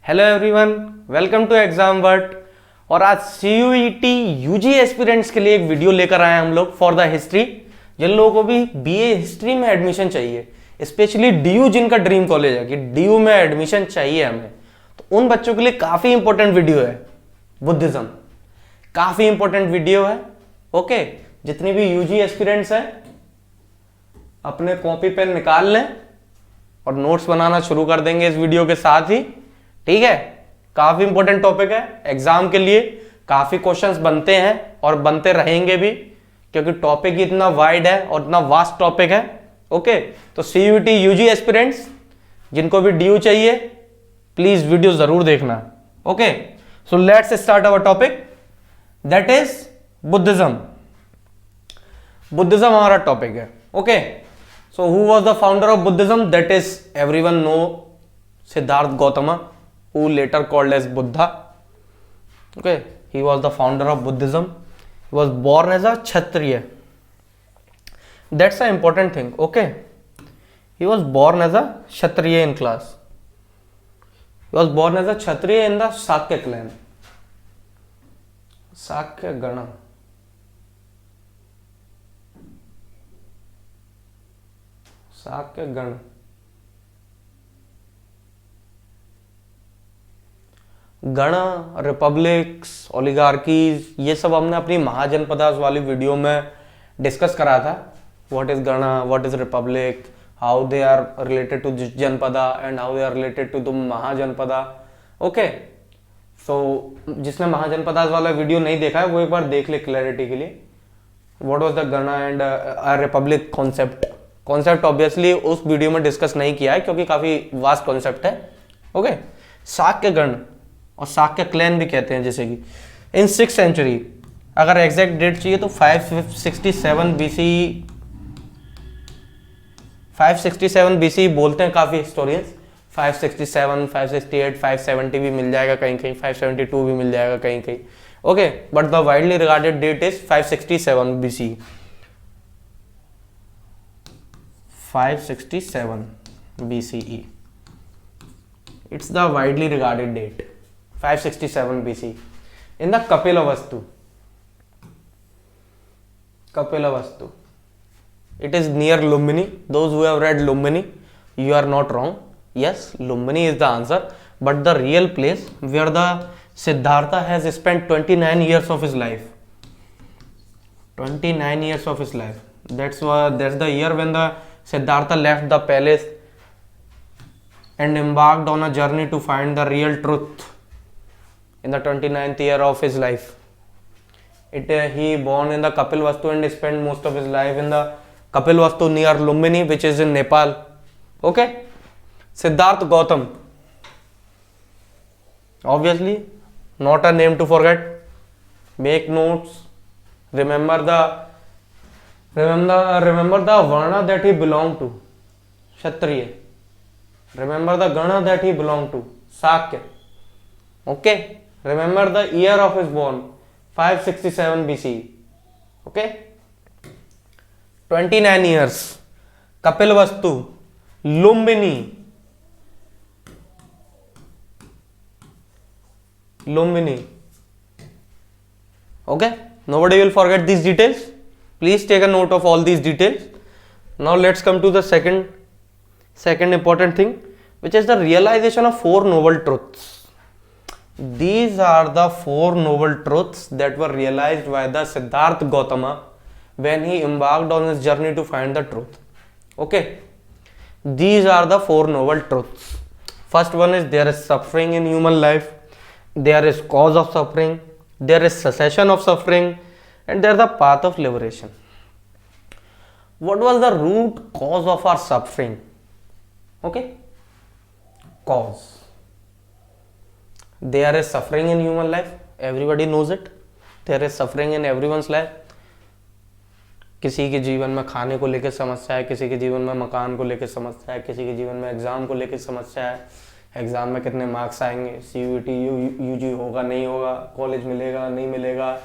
Hello everyone, welcome to exam vert. और आज CUET UG aspirants के लिए एक वीडियो लेकर आए हम लोग फॉर द हिस्ट्री। जिन लोगों को भी BA हिस्ट्री में एडमिशन चाहिए, स्पेशली DU जिनका ड्रीम कॉलेज है कि DU में एडमिशन चाहिए हमें, तो उन बच्चों के लिए काफ़ी इंपॉर्टेंट वीडियो है। बुद्धिज्म काफ़ी इंपॉर्टेंट वीडियो है। ओके, जितनी भी यूजी एस्पिरेंट्स हैं अपने कॉपी पेन निकाल लें और नोट्स बनाना शुरू कर देंगे इस वीडियो के साथ ही। ठीक है, काफी इंपॉर्टेंट टॉपिक है, एग्जाम के लिए काफी क्वेश्चंस बनते हैं और बनते रहेंगे भी, क्योंकि टॉपिक ही इतना वाइड है और इतना वास्ट टॉपिक है। ओके, तो CUET यूजी एस्पिरेंट्स जिनको भी DU चाहिए प्लीज वीडियो जरूर देखना। Okay, so let's start our topic, that is Buddhism. Buddhism हमारा टॉपिक है। Okay, so who was the founder of Buddhism? That is everyone know Siddhartha Gautama, who later called as Buddha. Okay, he was the founder of Buddhism. He was born as a Kshatriya. That's an important thing. Okay, he was born as a Kshatriya in class. He was born as a Kshatriya in the Sakya clan. Sakya Gana. Shakya गण, गण, republics, ओलिगार्कीज, ये सब हमने अपनी महाजनपदास वाली video में discuss करा था। What is gana, what is republic, how they are related to janapada and how they are related to the mahajanapada. Okay, so जिसने महाजनपदास वाला वीडियो नहीं देखा है वो एक बार देख ले क्लैरिटी के लिए। व्हाट वाज द गण एंड रिपब्लिक कॉन्सेप्ट ऑब्वियसली उस वीडियो में डिस्कस नहीं किया है क्योंकि काफी वास्ट कॉन्सेप्ट है। ओके, शाक्य गण और शाक्य क्लैन भी कहते हैं, जैसे कि इन 6th सेंचुरी, अगर एग्जैक्ट डेट चाहिए तो 567 BC बोलते हैं काफी हिस्टोरियंस। 567, 568, 570 भी मिल जाएगा कहीं कहीं, 572 भी मिल जाएगा कहीं कहीं। Okay, but the widely regarded date is 567 BC। 567 BCE. It's the widely regarded date. 567 BC. In the Kapilavastu. Kapilavastu. It is near Lumbini. Those who have read Lumbini, you are not wrong. Yes, Lumbini is the answer. But the real place where the Siddhartha has spent 29 years of his life. 29 years of his life. That's the year when the Siddhartha left the palace and embarked on a journey to find the real truth in the 29th year of his life. He born in the Kapilvastu and spent most of his life in the Kapilvastu near Lumbini, which is in Nepal. Okay, Siddhartha Gautam. Obviously, not a name to forget. Make notes. Remember the Varna that he belonged to, Kshatriya. Remember the Gana that he belonged to, Sakya. Okay, remember the year of his born, 567 BC. Okay, 29 years, Kapilvastu, Lumbini. Okay, nobody will forget these details. Please take a note of all these details. Now let's come to the second important thing, which is the realization of 4 noble truths. These are the 4 noble truths that were realized by the Siddhartha Gautama when he embarked on his journey to find the truth. Okay, these are the 4 noble truths. First one is there is suffering in human life, there is cause of suffering, there is cessation of suffering, and there is the path of liberation. What was the root cause of our suffering? Okay, cause. There is suffering in human life, everybody knows it. There is suffering in everyone's life. किसी के जीवन में खाने को लेकर समस्या है, किसी के जीवन में मकान को लेकर समस्या है, किसी के जीवन में एग्जाम को लेकर समस्या है, एग्जाम में कितने मार्क्स आएंगे, CUET UG होगा नहीं होगा, कॉलेज मिलेगा नहीं मिलेगा,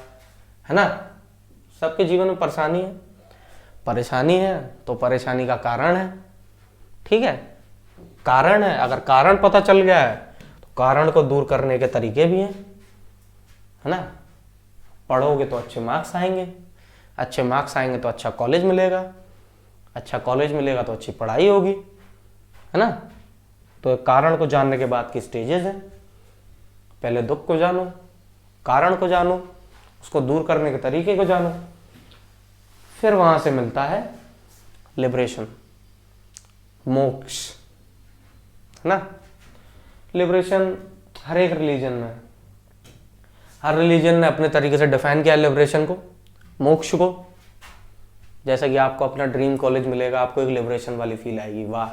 है ना। सबके जीवन में परेशानी है तो परेशानी का कारण है। ठीक है, कारण है, अगर कारण पता चल गया है तो कारण को दूर करने के तरीके भी हैं, है ना। पढ़ोगे तो अच्छे मार्क्स आएंगे, अच्छे मार्क्स आएंगे तो अच्छा कॉलेज मिलेगा, अच्छा कॉलेज मिलेगा तो अच्छी पढ़ाई होगी, है ना। तो कारण को जानने के बाद की स्टेजेस हैं। पहले दुख को जानो, कारण को जानो, उसको दूर करने के तरीके को जानो, फिर वहां से मिलता है लिबरेशन, मोक्ष, है ना। लिबरेशन हर एक रिलीजन में, हर रिलीजन ने अपने तरीके से डिफाइन किया लिबरेशन को, मोक्ष को। जैसा कि आपको अपना ड्रीम कॉलेज मिलेगा, आपको एक लिबरेशन वाली फील आएगी, वाह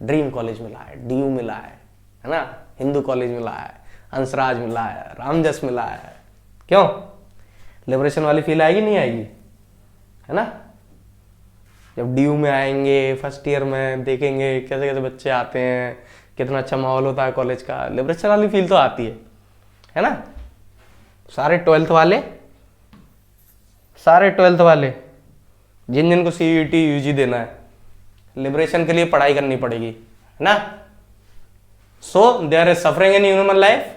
ड्रीम कॉलेज मिला है, डीयू मिला है ना, हिंदू कॉलेज मिला है, हंसराज मिला है, रामजस मिला है। क्यों? लिबरेशन वाली फील आएगी नहीं आएगी, है ना। जब डीयू में आएंगे फर्स्ट ईयर में देखेंगे कैसे कैसे बच्चे आते हैं, कितना अच्छा माहौल होता है कॉलेज का, लिबरेशन वाली फील तो आती है ना। सारे ट्वेल्थ वाले जिन जिनको CUET UG देना है, लिबरेशन के लिए पढ़ाई करनी पड़ेगी, है ना। So there is suffering in human life,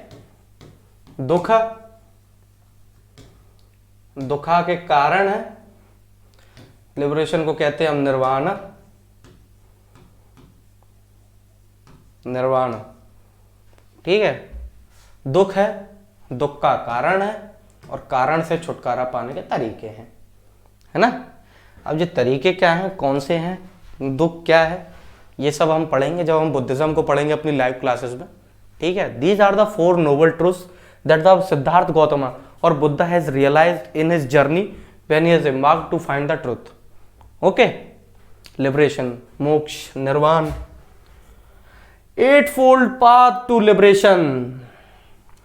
दुखा के कारण है, लिबरेशन को कहते हैं हम निर्वाण, ठीक है। दुख है, दुख का कारण है, और कारण से छुटकारा पाने के तरीके हैं, है ना। अब ये तरीके क्या हैं, कौन से हैं, दुख क्या है, ये सब हम पढ़ेंगे जब हम बुद्धिज्म को पढ़ेंगे अपनी लाइव क्लासेस में, ठीक है। These are the 4 noble truths that the Siddhartha Gautam और Buddha has realized in his journey when he has embarked to find the truth. Okay, liberation, moksha, nirvana, 8-fold path to liberation,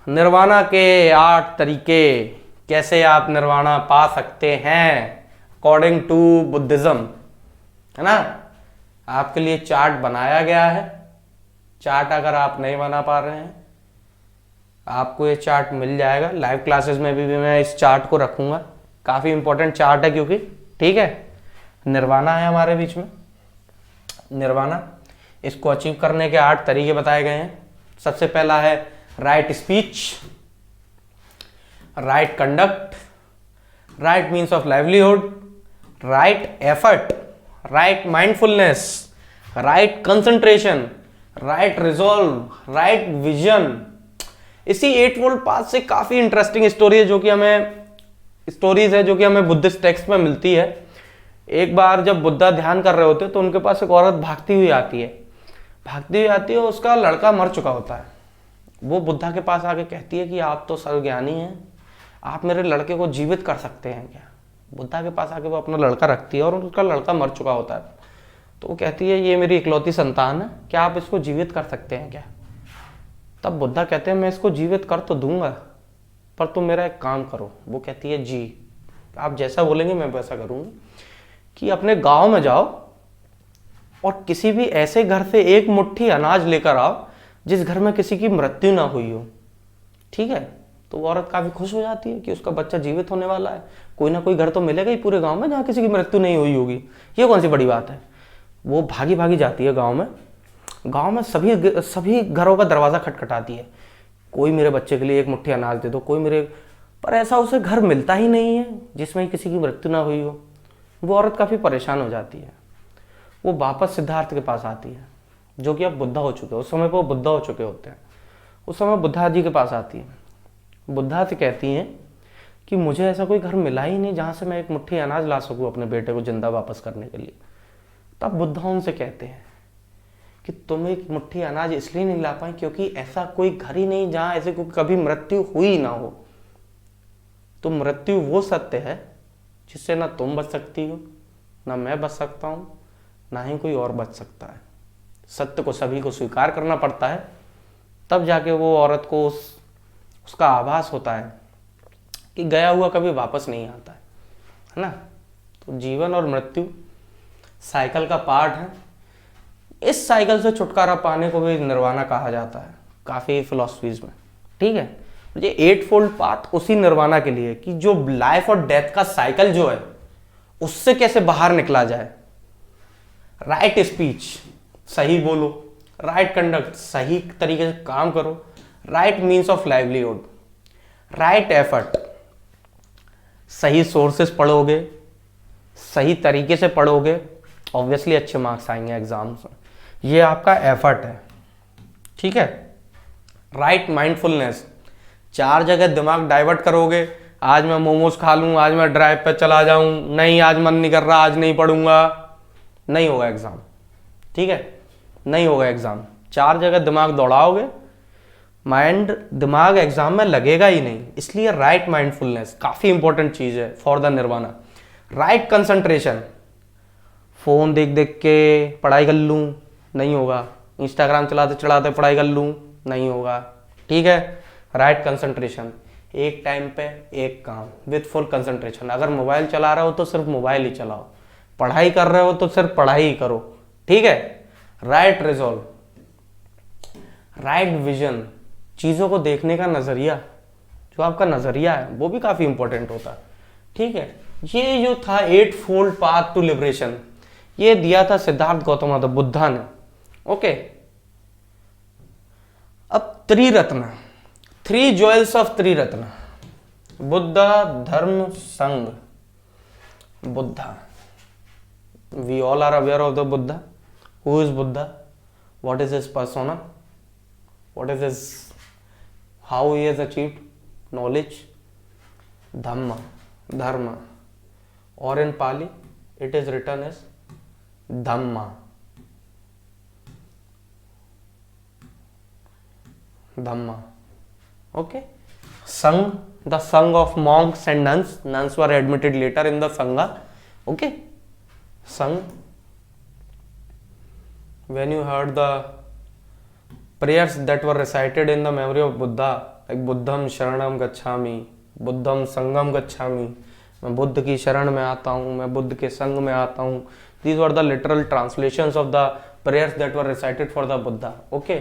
nirvana के 8 तरीके, कैसे आप निर्वाणा पा सकते हैं अकॉर्डिंग टू बुद्धिज्म, है ना। आपके लिए चार्ट बनाया गया है। चार्ट अगर आप नहीं बना पा रहे हैं, आपको ये चार्ट मिल जाएगा लाइव क्लासेस में भी मैं इस चार्ट को रखूंगा, काफी इंपॉर्टेंट चार्ट है क्योंकि, ठीक है। निर्वाणा है हमारे बीच में, निर्वाणा, इसको अचीव करने के 8 तरीके बताए गए हैं। सबसे पहला है right speech, right conduct, right means of livelihood, right effort, right mindfulness, right concentration, right resolve, right vision. इसी 8-fold पाथ से काफी इंटरेस्टिंग स्टोरी है जो कि हमें बुद्धिस्ट टेक्स्ट में मिलती है। एक बार जब बुद्धा ध्यान कर रहे होते तो उनके पास एक औरत भागती हुई आती है, उसका लड़का मर चुका होता है। वो बुद्धा के पास आके कहती है कि आप तो सर्वज्ञानी हैं, आप मेरे लड़के को जीवित कर सकते हैं क्या। बुद्धा के पास आके वो अपना लड़का रखती है और उसका लड़का मर चुका होता है। तो वो कहती है ये मेरी इकलौती संतान है, क्या आप इसको जीवित कर सकते हैं क्या। तब बुद्धा कहते हैं मैं इसको जीवित कर तो दूंगा, पर तुम मेरा एक काम करो। वो कहती है जी, आप जैसा बोलेंगे मैं वैसा करूंगी, कि अपने गांव में जाओ और किसी भी ऐसे घर से एक मुट्ठी अनाज लेकर आओ जिस घर में किसी की मृत्यु ना हुई हो, ठीक है। तो वो औरत काफी खुश हो जाती है कि उसका बच्चा जीवित होने वाला है, कोई ना कोई घर तो मिलेगा ही पूरे गांव में जहाँ किसी की मृत्यु नहीं हुई होगी, ये कौन सी बड़ी बात है। वो भागी भागी जाती है गांव में सभी घरों का दरवाजा खटखटाती है, कोई मेरे बच्चे के लिए एक मुट्ठी अनाज दे दो, कोई मेरे, पर ऐसा उसे घर मिलता ही नहीं है जिसमें किसी की मृत्यु ना हुई हो। वो औरत काफी परेशान हो जाती है। वो वापस सिद्धार्थ के पास आती है जो कि अब बुद्धा हो चुके हैं, उस समय पर वो बुद्धा हो चुके होते हैं। उस समय बुद्धा जी के पास आती है, बुद्धा से कहती हैं कि मुझे ऐसा कोई घर मिला ही नहीं जहाँ से मैं एक मुट्ठी अनाज ला सकूँ अपने बेटे को जिंदा वापस करने के लिए। तब बुद्धा उनसे कहते हैं कि तुम एक मुट्ठी अनाज इसलिए नहीं ला पाए क्योंकि ऐसा कोई घर ही नहीं जहाँ ऐसे कोई कभी मृत्यु हुई ना हो। तो मृत्यु वो सत्य है जिससे ना तुम बच सकती हो, ना मैं बच सकता हूँ, ना ही कोई और बच सकता है। सत्य को सभी को स्वीकार करना पड़ता है, तब जाके वो औरत को उसका आभास होता है कि गया हुआ कभी वापस नहीं आता है ना। तो जीवन और मृत्यु साइकिल का पार्ट है। इस साइकिल से छुटकारा पाने को भी निर्वाणा कहा जाता है काफी फिलॉसफीज में, ठीक है। ये 8-fold पाथ उसी निर्वाणा के लिए कि जो लाइफ और डेथ का साइकिल जो है उससे कैसे बाहर निकला जाए। राइट स्पीच, सही बोलो, राइट कंडक्ट, सही तरीके से काम करो, right means of livelihood, right effort, सही सोर्सेस पढ़ोगे, सही तरीके से पढ़ोगे, ऑब्वियसली अच्छे मार्क्स आएंगे एग्जाम्स में। ये आपका एफर्ट है, ठीक है। राइट माइंडफुलनेस, 4 जगह दिमाग डाइवर्ट करोगे, आज मैं मोमोज खा लूँ, आज मैं ड्राइव पे चला जाऊँ, नहीं आज मन नहीं कर रहा, आज नहीं पढ़ूंगा, नहीं होगा एग्जाम, ठीक है, नहीं होगा एग्जाम। 4 जगह दिमाग दौड़ाओगे, दिमाग एग्जाम में लगेगा ही नहीं। इसलिए राइट माइंडफुलनेस काफ़ी इंपॉर्टेंट चीज़ है for the nirvana. Right concentration, phone देख देख के पढ़ाई कर लूँ, नहीं होगा। इंस्टाग्राम चलाते चलाते पढ़ाई कर लूँ, नहीं होगा, ठीक है। राइट कंसंट्रेशन, एक टाइम पे एक काम विथ फुल कंसंट्रेशन। अगर मोबाइल चला रहे हो तो सिर्फ मोबाइल ही चलाओ, पढ़ाई कर रहे हो तो सिर्फ पढ़ाई ही करो, ठीक है। राइट रिजॉल्व, राइट विजन, चीज़ों को देखने का नज़रिया, जो आपका नज़रिया है वो भी काफ़ी इंपॉर्टेंट होता है, ठीक है। ये जो था 8 फोल्ड पाथ टू लिबरेशन, ये दिया था सिद्धार्थ गौतम बुद्धा ने, ओके। अब त्रिरत्न, 3 जॉयल्स of त्रिरत्न, Buddha, dharma, sangha. Buddha, we all are aware of the Buddha. Who is Buddha? What is his persona? What is his, how he has achieved knowledge? Dhamma, dharma, और in Pali it is written as dhamma, dhamma, okay. Sangh, the sangh of monks and nuns. Nuns were admitted later in the sangha, okay. Sangh, when you heard the prayers that were recited in the memory of Buddha, like Buddham Sharanam Gacchami, Buddham Sangham Gacchami, मैं बुद्ध की शरण में आता हूँ, मैं बुद्ध के संग में आता हूँ. These were the literal translations of the prayers that were recited for the Buddha. Okay,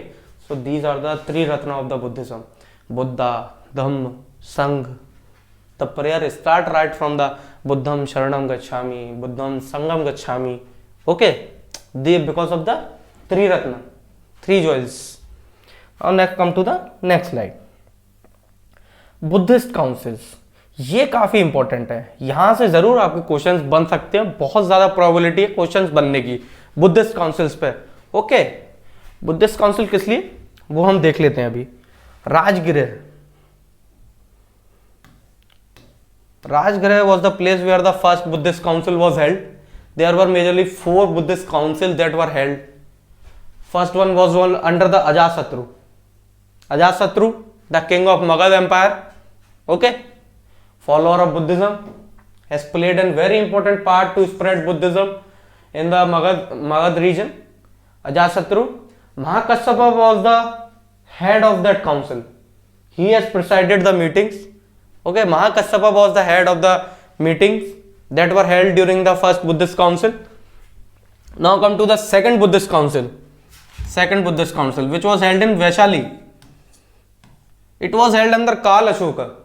so these are the three ratna of the Buddhism: Buddha, Dhamma, Sangha. The prayer start right from the Buddham Sharanam Gacchami, Buddham Sangham Gacchami. Okay, they because of the three ratna, three jewels. Now next come to the next slide. Buddhist councils, ये काफी important है. यहां से जरूर आपके questions बन सकते हैं, बहुत ज्यादा प्रोबेबिलिटी है क्वेश्चंस बनने की बुद्धिस्ट काउंसिल्स पे. ओके, बुद्धिस्ट काउंसिल किस लिए वो हम देख लेते हैं अभी. Rajgriha, Rajgriha was the place where the first Buddhist council was held. There were majorly 4 Buddhist councils that were held. First one was under the Ajasatru. Ajasatru, the king of Magadha Empire, okay, follower of Buddhism, has played a very important part to spread Buddhism in the Magadha region. Ajasatru, Mahakassapa was the head of that council. He has presided the meetings. Okay, Mahakassapa was the head of the meetings that were held during the first Buddhist council. Now come to the second Buddhist council. Second Buddhist council, which was held in Vaishali. It was held under Kal Ashoka.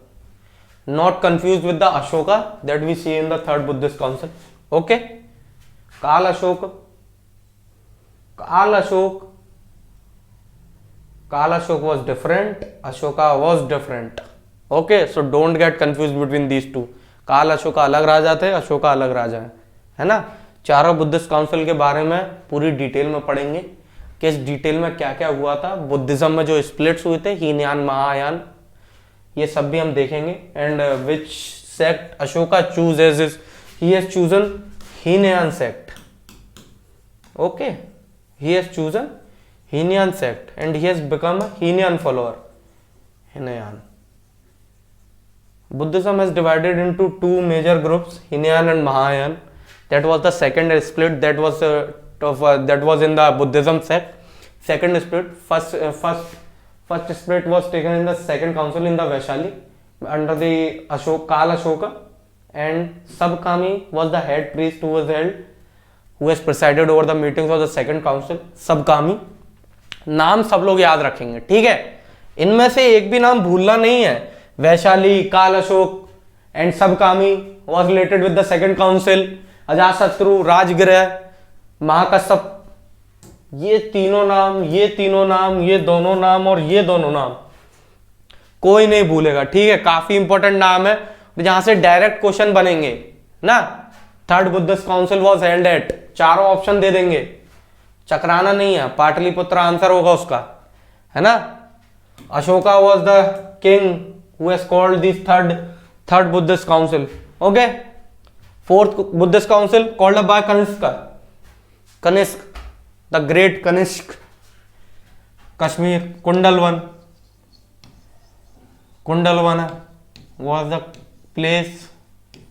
Not confused with the Ashoka that we see in the third Buddhist council. Okay, Kal Ashoka. Kal Ashok was different. Ashoka was different. Okay, so don't get confused between these two. काल अशोका अलग राजा थे, अशोका अलग राजा है ना. चारों Buddhist council के बारे में पूरी डिटेल में पढ़ेंगे कि इस डिटेल में क्या क्या हुआ था. बुद्धिज्म में जो स्प्लिट्स हुए थे, हीनयान, महायान, ये सब भी हम देखेंगे. And which sect Ashoka choose as is, he has chosen Hinayana sect. Okay, he has chosen Hinayana sect and he has become a Hinayana follower. Hinayana. Buddhism is divided into 2 major groups, Hinayan and Mahayan. That was the second split that was in the Buddhism sect. Second split, first split was taken in the second council in the Vaishali under the Kal Ashoka, and Sabkami was the head priest who has presided over the meetings of the second council. Sabkami नाम सब लोग याद रखेंगे, ठीक है. इनमें से एक भी नाम भूलना नहीं है. Vaishali, Kalashoka and Sabakami was related with the second council. Ajatashatru, Rajagriha, Mahakashyapa, ये तीनों नाम, ये तीनों नाम, ये दोनों नाम और ये दोनों नाम कोई नहीं भूलेगा, ठीक है। काफी इंपॉर्टेंट नाम है जहां से डायरेक्ट क्वेश्चन बनेंगे ना। Third Buddhist council was held at, चारों ऑप्शन दे देंगे, चकराना नहीं है, पाटलिपुत्र आंसर होगा उसका, है ना। Ashoka was the king who has called this third Buddhist council, okay. Fourth Buddhist council called by Kanishka, the great Kanishka. Kashmir, Kundalvan was the place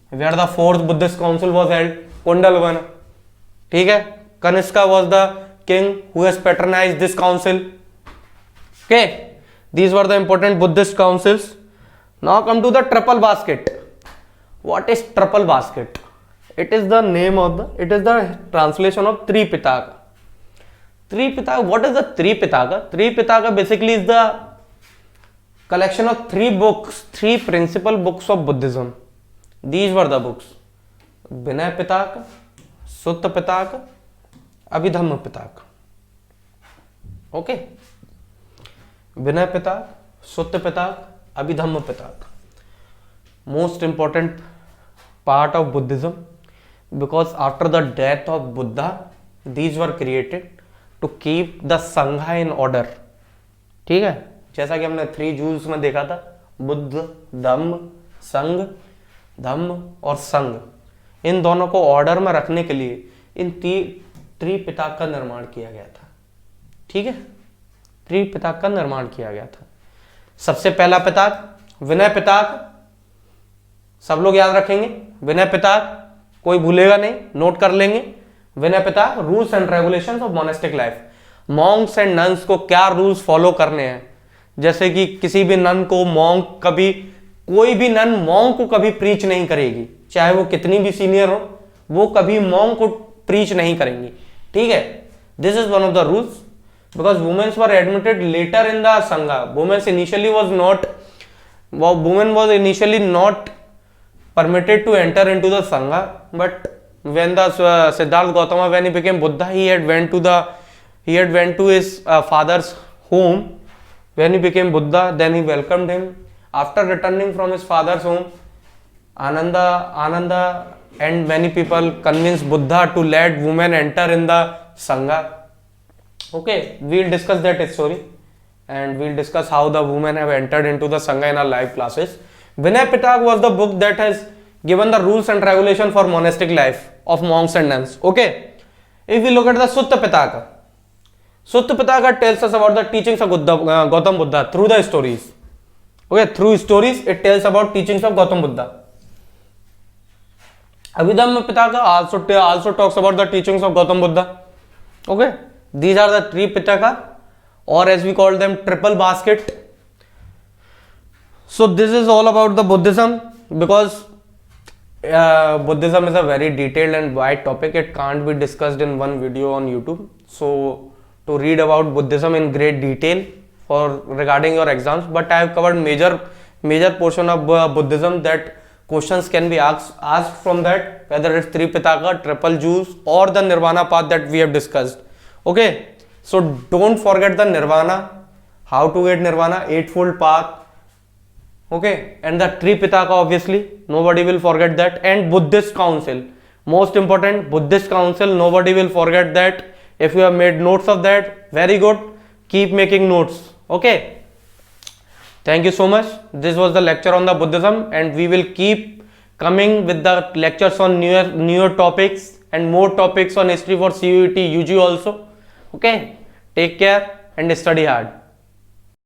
where the fourth Buddhist council was held, Kundalvan, ठीक है। Kanishka was the king who has patronized this council, okay. These were the important Buddhist councils. Now come to the triple basket. What is triple basket? It is the translation of Tripitaka. What is the Tripitaka? Tripitaka basically is the collection of three principal books of Buddhism. These were the books: Vinaya Pitaka, Sutta Pitaka, Abhidhamma Pitaka. Okay, Vinaya Pitaka, Sutta Pitaka, Abhidhamma Pitaka. Most important part of Buddhism, because after the death of Buddha, these were created to keep the Sangha in order. ठीक है, जैसा कि हमने 3 joules में देखा था, बुद्ध, धम्म, संघ, धम्म और संघ, इन दोनों को ऑर्डर में रखने के लिए इन त्रिपिटक का निर्माण किया गया था, ठीक है। त्रिपिटक का निर्माण किया गया था। सबसे पहला पिटक विनय पिटक, सब लोग याद रखेंगे, विनय पिटक, कोई भूलेगा नहीं, नोट कर लेंगे। Vinaya Pitaka, rules and regulations of monastic life, monks and nuns को क्या रूल्स फॉलो करने हैं। जैसे कि किसी भी नन को मॉन्क कभी, कोई भी नन मॉन्क को कभी प्रीच नहीं करेगी, चाहे वो कितनी भी सीनियर हो, वो कभी मॉन्क को प्रीच नहीं करेंगी, ठीक है। This is one of the rules, because womens were admitted later in the sangha. Womens initially not permitted to enter into the sangha, but when the Siddhartha Gautama, when he became Buddha, he had went to his father's home. When he became Buddha, then he welcomed him. After returning from his father's home, Ananda and many people convinced Buddha to let women enter in the sangha. Okay, we'll discuss that story, and we'll discuss how the women have entered into the sangha in our live classes. Vinaya Pitaka was the book that has given the rules and regulation for monastic life of monks and nuns. Okay, if we look at the Sutta Pitaka, Sutta Pitaka tells us about the teachings of Gautam Buddha through the stories. Okay, through stories it tells about teachings of Gautam Buddha. Abhidhamma Pitaka also talks about the teachings of Gautam Buddha. Okay, these are the 3 Pitaka, or as we call them, triple basket. So this is all about the Buddhism, because Buddhism is a very detailed and wide topic. It can't be discussed in one video on YouTube. So to read about Buddhism in great detail for regarding your exams, but I have covered major portion of Buddhism that questions can be asked from that, whether it's Tripitaka, triple jewels, or the Nirvana path that we have discussed. Okay, so don't forget the Nirvana, how to get Nirvana, eightfold path. Okay, and the Tripitaka, obviously nobody will forget that, and Buddhist council, most important, Buddhist council, nobody will forget that. If you have made notes of that, very good, keep making notes. Okay, thank you so much. This was the lecture on the Buddhism, and we will keep coming with the lectures on newer topics and more topics on history for CUET UG also. Okay, take care and study hard.